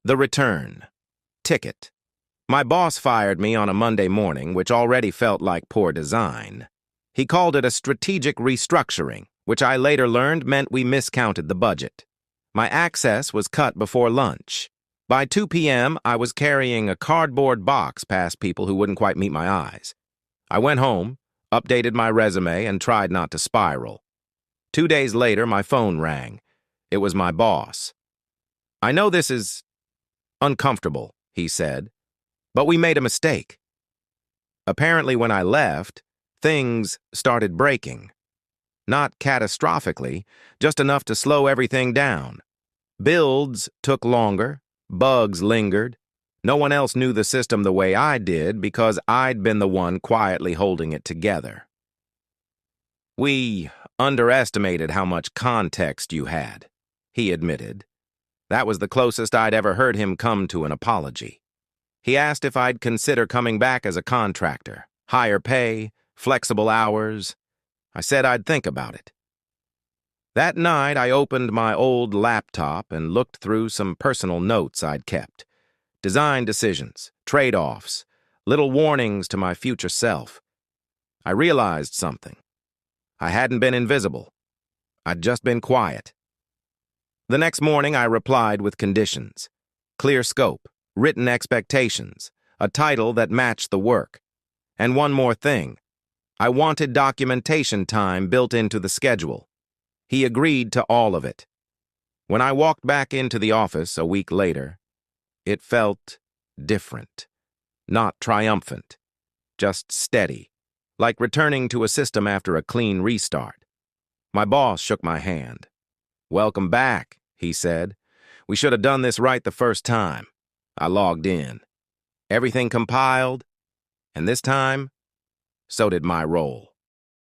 The return. Ticket. My boss fired me on a Monday morning, which already felt like poor design. He called it a strategic restructuring, which I later learned meant we miscounted the budget. My access was cut before lunch. By 2 p.m., I was carrying a cardboard box past people who wouldn't quite meet my eyes. I went home, updated my resume, and tried not to spiral. 2 days later, my phone rang. It was my boss. "I know this is uncomfortable," he said, "but we made a mistake." Apparently, when I left, things started breaking. Not catastrophically, just enough to slow everything down. Builds took longer, bugs lingered. No one else knew the system the way I did because I'd been the one quietly holding it together. "We underestimated how much context you had," he admitted. That was the closest I'd ever heard him come to an apology. He asked if I'd consider coming back as a contractor, higher pay, flexible hours. I said I'd think about it. That night, I opened my old laptop and looked through some personal notes I'd kept. Design decisions, trade-offs, little warnings to my future self. I realized something. I hadn't been invisible. I'd just been quiet. The next morning, I replied with conditions. Clear scope, written expectations, a title that matched the work. And one more thing. I wanted documentation time built into the schedule. He agreed to all of it. When I walked back into the office a week later, it felt different. Not triumphant, just steady, like returning to a system after a clean restart. My boss shook my hand. "Welcome back," he said. "We should have done this right the first time." I logged in. Everything compiled, and this time, so did my role.